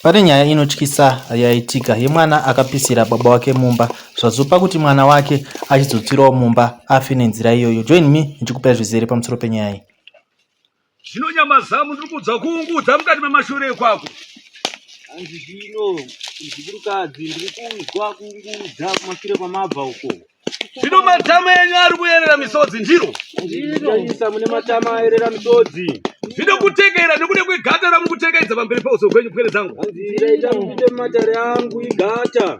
Pane nyaya inotyisa yaitika yemwana akapisira baba wake mumba zvazopa kuti mwana wake achizotsirawo mumba afe nenzira iyoyo. Join me ndichikupai zvizere pamusoro penyaya iyi. Zvino nyama zamu ndiri kudza kuungudza mukati memashure kwako. Hanzi zvino zvikirukadzi ndiri kuzwa kuungudza kumashure kwamabva uko. Zvino matama enyu ari kuyerera misodzi ndiro. Ndinoisa mune matama ayerera misodzi. Zvino kutekera nekude kwegata ramukutekedza pamberi pauso kwenyu pwere dzangu. Hanzi iraita kupinde mumatare angu igata.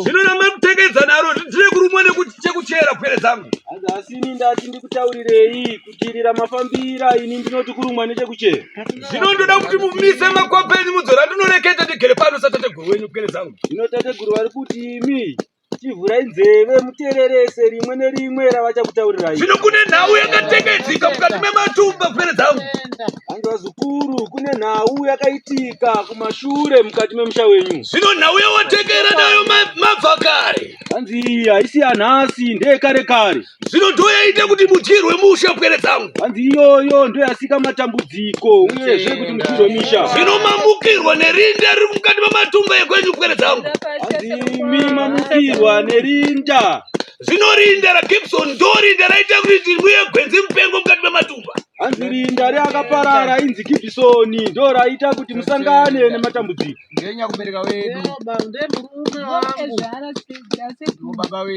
Zvino ramamutekedza naro ndire kurumwa nekuchekuchera pwere dzangu. Hanzi asini ndati ndikutaurirei kutirira mafambira ini ndinoti kurumwa nechekuchera. Zvino ndoda kuti mumise makwapa enyu mudzora ndinoreketa ndigere pano satateguru wenyu pwere dzangu. Zvino tateguru vari kuti imi chivhurai nzeve mutererese rimwe nerimwe ravachakutaurirai. Zvino kune nhau yakatekedzika mukati mematumba pwere dzangu. Hanzi wazukuru kune nhau yakaitika kumashure mukati memusha wenyu. Zvino nhau yawatekera nayo mabva kare. Hanzi haisi yanhasi ndeyekare kare. Zvino ndo yaita kuti muchirwe musha pwere dzangu. Hanzi iyoyo ndo yasika matambudziko uyezve kuti muchirwe misha. Zvino mamukirwa nerinda riri mukati mematumba ekwenyu pwere dzangu. Hanzi imi mamukirwa nerinda. Zvino rinda raGibson ndo rinda raita kuti muye gwenzi mupengo mukati mematumba. Hanzi rinda reakaparara inzi Gibsoni ndo raita kuti musangane nematambudziko. Ndenya kubereka wedu.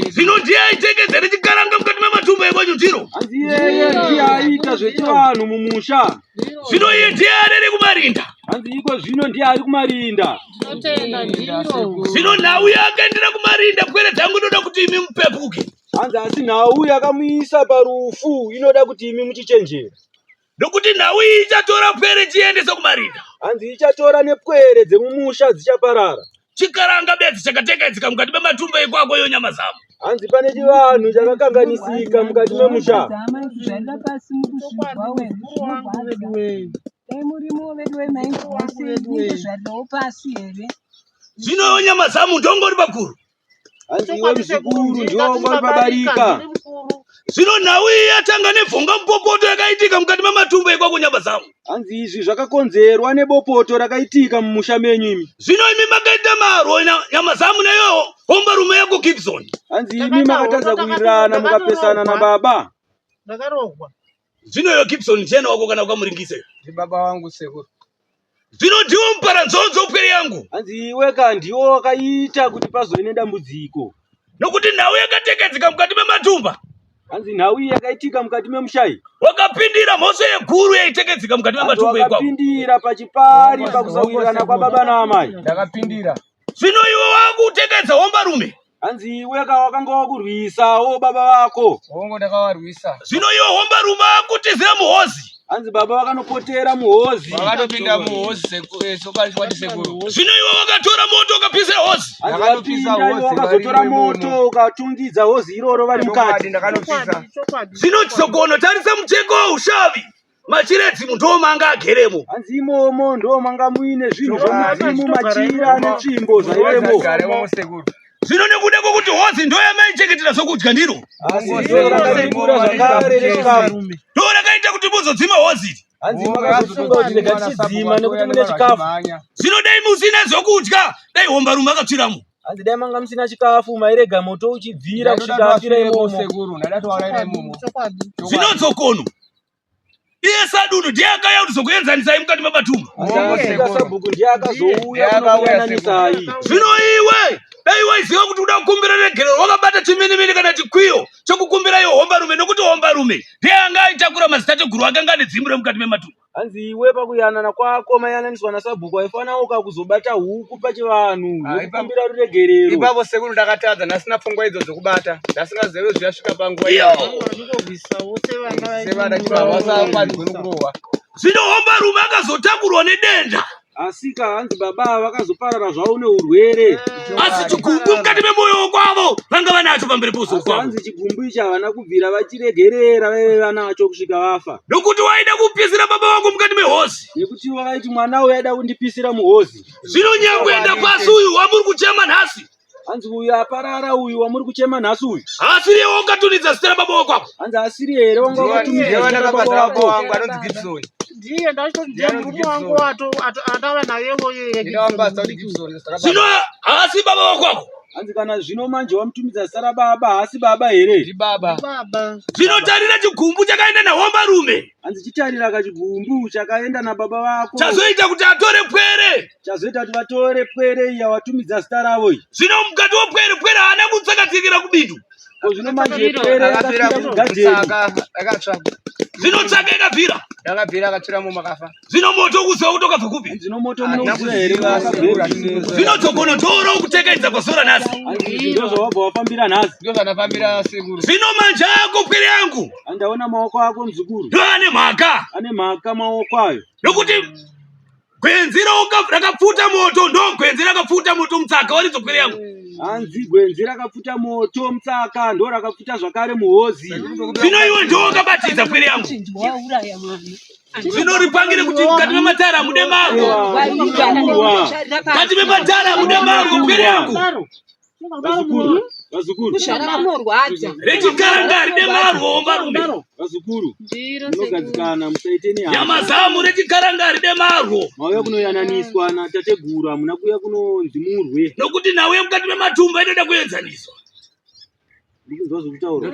Zvino ndiye aitekedzera chikaranga mukati mematumba ekwenyu ndiro. Hanzi iyeye ndiye aita zvechivanhu mumusha. Zvino iye ndiye arere kumarinda. Hanzi iko zvino ndiye ari kumarinda. Zvino nhau yakaendera kumarinda pwere dzangu inoda kuti imi mupepuke. Hanzi asi nhau yakamuisa parufu inoda kuti imi muchichenjera. Nokuti nhau iyi ichatora pwere chiendesa kumarinda. Hanzi ichatora nepwere dzemumusha dzichaparara. Chikaranga bedzi chakatekedzeka mukati mematumba ekwako yo nyama zamu. Hanzi pane chivanhu chakakanganisika mukati memusha. Zvino nyama zamu ndongori pakuru. Hanzi iwe mzukuru ndiwo ungori pabarika. Zvino nhau iyi yatanga nebvonga mupopoto yakaitika mukati mematumba ekwako nyama zamu. Hanzi izvi zvakakonzerwa nebopoto rakaitika mumusha menyu imi. Zvino imi makaita marwo nyama zamu neyo homba rume yako Gibson. Hanzi imi makatadza kuwirirana mukapesana na baba. Ndakarogwa. Zvino yo Gibson chena wako kana ukamuringise. Ndi baba wangu sekuru. Zvino ndiwo mpara nzonzo pwere yangu. Hanzi iwe kandiwo wakaita kuti pazove nedambudziko. Nokuti nhau yakatekedzeka mukati mematumba. Hanzi nhau iyi yakaitika mukati memushayi. Wakapindira mhosva yeguru yaitekedzeka mukati mematumba ekwako. Wakapindira pachipari pakusawirirana kwababa naamai. Ndakapindira. Zvino iwe wakutekedza homba rume. Hanzi iwe wakanga wakurwisawo baba vako. Hongo ndakawarwisa. Zvino iwe homba rume akutizira muhozi. Hanzi baba vakanopotera muhozi. Wakatopinda muhozi sokwati sekuru. Zvino iwe wakatora moto ukapisira hozi. Hanzi wapinda iwe wakazotora moto ukatungidza hozi iroro vari mukati. Ndakanopisa. Zvino chisogono tarisa mucheko ushavi. Machiredzi ndo manga ageremo. Hanzi imomo ndo manga muine zvinhu zvomudzimu machira netsvimbo zvairemo. Zvino nekuda kwokuti hozi ndo yamaichengetera zvokudya ndiro. Ndo rakaita kuti muzodzima hozi. Hanzi makazosunga kuti rega tichidzima nekuti mune chikafu. Zvino dai musina zvokudya dai homba rume akatsviramo. Hanzi dai manga musina chikafu mairega moto uchibvira kusvika afira imomo. Zvino dzokono iye Sadunu ndiye akauya kuzokuenzanisai mukati mematumba. Sabhuku ndiye akazouya kunokuyanganisai. Zvino iwe dai waiziva kuti uda kukumbira regerero wakabata chiminimini kana chikwiyo chokukumbira iyo homba rume nokuti homba rume ndiye anga aitakura mazitateguru akanga ane dzimu remukati mematumba. Hanzi iwe pakuyanana kwako mayananiswa nasabhuku waifana uka kuzobata huku pachivanhu nekukumbira ruregerero. Ipapo sekuru ndakatadza ndasina pfungwa idzo dzokubata. Ndasingazive zviyasvika panguva iyo. Zvino homba rume akazotakurwa nedenda. Asika hanzi baba vakazoparara zvavo neurwere. Asi chigumbu mukati memoyo kwavo vanga vanacho pamberi pouso kwavo. Hanzi chigumbu ichi havana kubvira vachiregerera vaive vanacho kusvika vafa. Nokuti waida kupisira baba vangu mukati mehozi. Nekuti wakaiti mwana uyu aida kundipisira muhozi. Zvino nyangoenda pasi uyu wamuri kuchema nhasi. Hanzi uyu aparara uyu wamuri kuchema nhasi uyu. Asiri yewo ungatunidza zita rababa wako. Hanzi asiri here wanga wakatumidza zita rababa wako. Anonzi Gibson. ndiye ndacho ndiye murume wangu atava nayewo Zvino haasi baba wakwako. Hanzi kana zvino manje wamutumidza zita rababa haasi baba here? Ndi baba. Zvino tarira chigumbu chakaenda nahomba rume. Hanzi chitarira kachigumbu chakaenda nababa vako. Chazoita kuti atore pwere. Chazoita kuti vatore pwere iya watumidza zita ravo iyi. Zvino mukati wepwere haana kutsakatsikira kubindu. Zvino manje pwere yakafira kugadheni. Zvino tsaka ikabvira. Yakabvira akatsira mumakafa. Zvino moto kuziva kuti wakabva kupi. Zvino moto munoziva here vakabvira. Zvino tsogonotora kutekedza kwasora nhasi. Ndizvo zvawabva wafambira nhasi. Ndizvo zvanafambira sekuru. Zvino manje ako pwere yangu. Andaona maoko ako muzukuru. Ndo ane mhaka. Ane mhaka maoko ayo. Nokuti gwenzi rakapfuta moto ndo gwenzi rakapfuta moto mutsaka waridzo pwere yangu. Hanzi gwenzi rakapfuta moto mutsaka ndo rakapfuta zvakare muhozi. Zvino iwe ndo wakabatidza pwere yangu. Zvino ripangire kuti mukati mematara mude mago. Kati mematara mude mago pwere yangu. Vazukuru. Rechikaranga ride marwo homba rume. Vazukuru. Munogadzikana musaite nehama. Nyama zamu rechikaranga ride marwo. Mauya kunoyananiswa natategura muna kuya kunonzi murwe. Nokuti nawe mukati mematumba inoda kuenzaniswa. Ndikunzwa zvokutaura.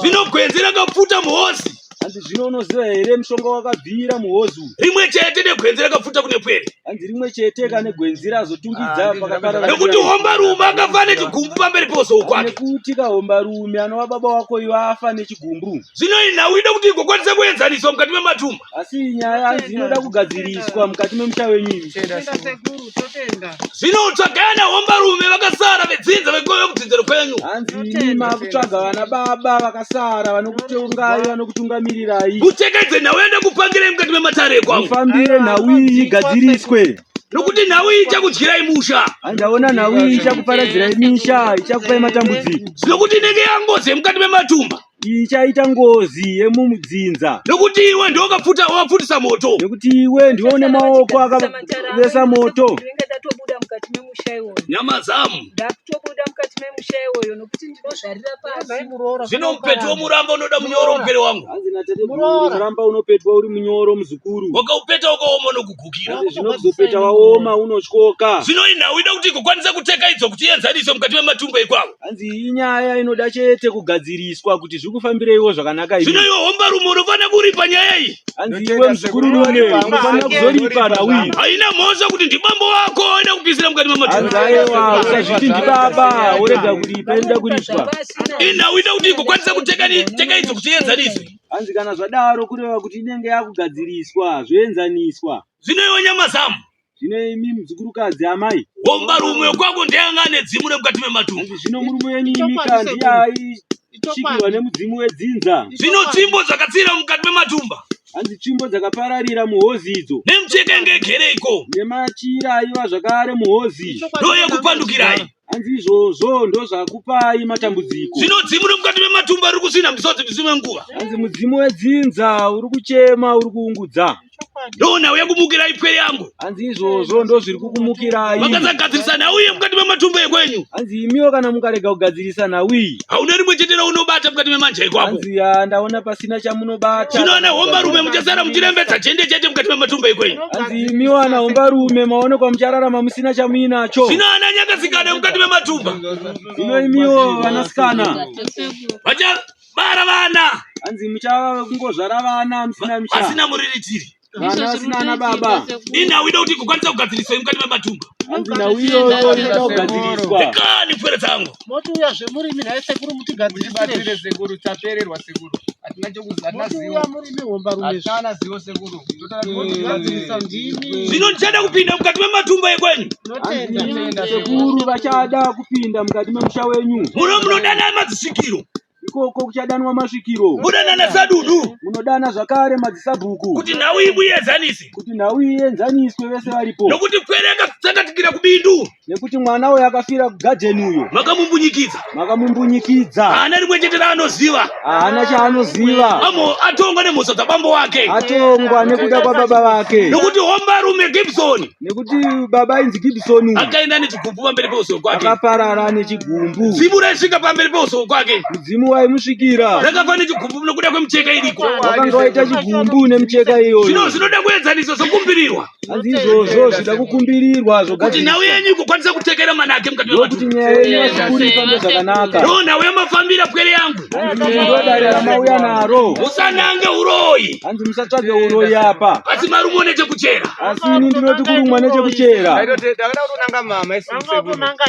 Zvino gwenzi rakapfuta muhozi. Hanzi zvino unoziva here mushonga wakabvira muhozi uyu. Rimwe chete negwenzi rakapfuta kune pwere. Hanzi rimwe chete kana gwenzi razotungidza pakapara. Nokuti homba rume akafa nechigumbu pamberi peusou kwake. Nekuti kahomba rume anova baba wako iwe afa nechigumbu. Zvino nhau ida kuti igokwanisa kuenzaniswa mukati mematumba. Asi nyaya hanzi inoda kugadziriswa mukati memusha wenyu. Zvino tsvagana homba rume vakasara vedzinza vekoyo kudzinzero kwenyu. Hanzi ini makutsvaga vana baba vakasara vanokutongai vanokutungamirirai. Mutekedze nhau enda kupangire mukati mematare ekwangu. Mufambire nhau iyi igadziriswe. Nokuti nhau iyi ichakudyirai musha. Andaona nhau iyi ichakuparadzirai misha, ichakupai matambudziko. Zvinokuti inenge yangozi mukati mematumba. Ichaita ngozi yemumudzinza. Nokuti iwe ndo wapfutisa moto. Nekuti iwe ndiwe une maoko akavesa moto. Nyama zamu. Zvino mupeto womuramba unoda munyoro mupere wangu. Hanzi natateguru muramba unopetwa uri munyoro muzukuru. Wakaupeta ukaoma nokugukira. Zvino kuzopeta waoma unotyoka. Zvino nhau ida kuti igokwanisa kuteka idzo kuti ienzaniswe mukati mematumba ekwavo. Hanzi inyaya inoda chete kugadziriswa kuti zvikufambireiwo zvakanaka ivi. Zvino iwe homba rume unofana kuripa nyaya iyi. Hanzi iwe muzukuru rume unofana kuzoripa nhau iyi. Haina mhosva kuti ndibambo wako oenda kupisira mukati mematumba. Hanzi aiwa usazviti ndibaba urega kuripa inoda kuriswa. Nhau ida kuti igokwanisa kuteka idzo kuti ienzaniswe. Hanzi kana zvadaro kureva kuti inenge yakugadziriswa zvoenzaniswa. Zvino iwe nyama zamu. Zvino imi muzukuru-kadzi amai. Homba rume wekwako ndeyanga ane dzimu remukati mematumba. Hanzi zvino murume wenyu imi kandi aishikirwa nemudzimu wedzinza. Zvino tsvimbo dzakatsira mukati mematumba. Hanzi tsvimbo dzakapararira muhozi idzo. Nemucheka ngegereiko. Nemachira aiva zvakare muhozi. Ndoye kupandukirai. Hanzi izvozvo ndo zvakupai matambudziko. Zvino dzimu remukati mematumba riri kusina misodzi misime nguva. Hanzi mudzimu wedzinza uri kuchema uri kuungudza. Ndo nhau yakumukirai pwere yangu. Hanzi izvozvo ndo zviri kukumukirai. Makasagadzirisa nhau iyi mukati mematumba ekwenyu. Hanzi imiwo kana mukarega kugadzirisa nhau iyi. Hauna rimwe chete raunobata mukati memanja ekwako. Hanzi ndaona pasina chamunobata. Zvino ana homba rume muchasara muchirembedza chende chete mukati mematumba ekwenyu. Hanzi imiwo ana homba rume maonekwa muchararama musina chamuinacho. Zvino ana nyakasikana mukati mematumba. Zvino imiwo vanasikana. Vachabara vana. Hanzi muchava kungozvara vana musina misha. Asina muriritiri. Vana vasina ana baba. Nhau ida kuti igokwanisa kugadziriswa mukati mematumba. Hanzi nhau iyoyo inoda kugadziriswa. Ekani pwere dzangu. Motuya zvemurimi naye sekuru mutigadzirisire sekuru tapererwa sekuru. Hatina chokuziva. Motuya murimi homba rume. Hatana zivo sekuru. Motigadzirisa ndimi. Zvino ndichada kupinda mukati mematumba ekwenyu. Sekuru vachada kupinda mukati memusha wenyu. Munodana madzisvikiro. Ikoko kuchadanwa masvikiro. Munodana sadudu. Munodana zvakare madzisabhuku. Kuti nhau iyi muienzanise. Kuti nhau iyi ienzaniswe vese varipo. Nokuti pwere yakasakatikira kubindu. Nekuti mwana uyo akafira kugadheni uyo. Makamumbunyikiza. Makamumbunyikiza. Haana rimwe chete raanoziva. Haana chaanoziva. Atongwa nemhosva dzabambo wake. Atongwa nekuda kwababa vake. Nokuti homba rume Gibson. Nekuti baba inzi Gibson. Akaenda nechigumbu pamberi peusoro kwake. Akaparara nechigumbu. Dzimu raisvika pamberi peusoro kwake. Mudzimu waimusvikira. Rakafana chigumbu nokuda kwemucheka iriko. Wakanga waita chigumbu nemucheka iyoyo. Zvinoda kuedzaniswa sokumbirirwa. Hanzi izvozvo zvida kukumbirirwa kuti nhau yenyu ikukwanisa kutekera mana ake mukati kuti nyaya yenyu yazikuru ifambe zvakanaka. Ndo nhau yamafambira pwere yangu. Ndodare ramauya naro. Musanange uroyi. Hanzi musatsvage uroyi apa. Asi marumo nechekuchera. Asi ini ndinoti kurumwa nechekuchera.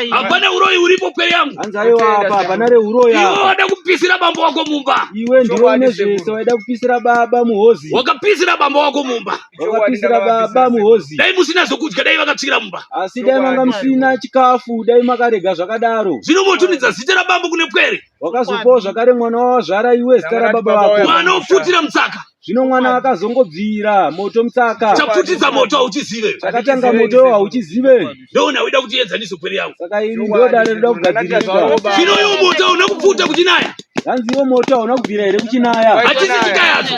Hapana uroyi uripo pwere yangu. Hanzi aiwa apa hapana reuroyi apa. Iwe wada kupisira bambo wako mumba. Iwe ndiwe une zvese waida kupisira baba muhozi. Wakapisira bambo wako mumba. Wakapisira baba muhozi. Dai musina zvokudya dai vakapsikira mumba. Asi dai manga musina chikafu dai makarega zvakadaro. Zvinomotunidza zita rabambo kune pwere. Wakazopawo zvakare mwana wazvara iwe zita rababa vako. Mwana ofutira mutsaka. Zvino mwana akazongobvira moto mutsaka. Chapfutisa moto hauchizive. Chakatanga moto hauchizive. Ndona wida kuti edzaniso pwere yangu. Saka iri ndodare rida kugadziriswa. Zvino iwo moto hauna kupfuta kuchinaya. Hanzi iwo moto hauna kubvira here kuchinaya. Hachisi chikayazo.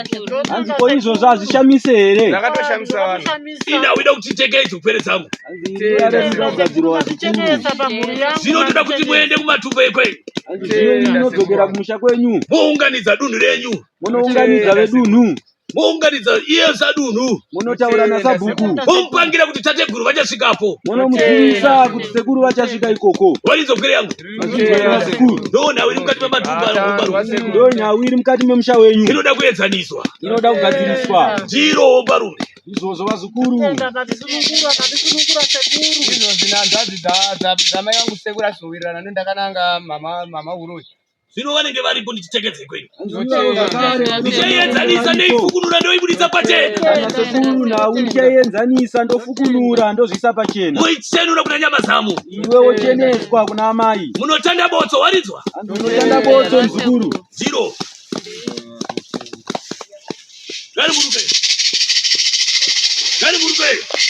Hanzi ko izvozvo hazvishamise here. Zvakatoshamisa vanhu. Ina wida kuti teke idzo pwere dzangu. Hanzi ndodare rida kugadzirwa zvikuru. Zvino toda kuti muende kumatumba ekwenyu. Hanzi zvino munodzokera kumusha kwenyu. Muunganidza dunhu renyu. Munounganidza vedunhu. Muunganidza iye sadunhu. Munotaurana sabhuku. Mupangira kuti tateguru vachasvikapo. Munomuziisa kuti sekuru vachasvika ikoko. Warinzo pwere yangu. Ndo nhau iri mukati mematumba. Ndo nhau iri mukati memusha wenyu. Inoda kuedzaniswa. Inoda kugadziriswa. Ndiro wombarume. Izvozvo vazukuru. Izvo zvinanzvadzi dzamai vangu sekuru azowirirana ndodakananga mama uroyi. Zvino vanenge varipo ndichitekedzei kwenyu. Ndichaiyenzanisa ndoifukunura ndoibudisa pachena. Sekuru nhau ndichaiyenzanisa ndofukunura ndozvisa pachena. Moichenura kuna nyama zamu. Iwe wocheneswa kuna amai. Munotanda botso waridzwa. Munotanda botso mzukuru. Zero. Gari muruke. Gari muruke.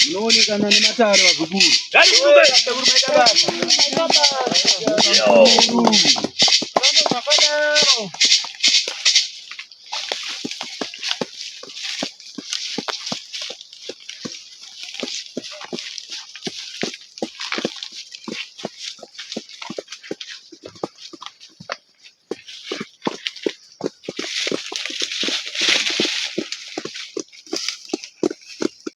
Munoonekana nematare vazukuru. Gari muruke.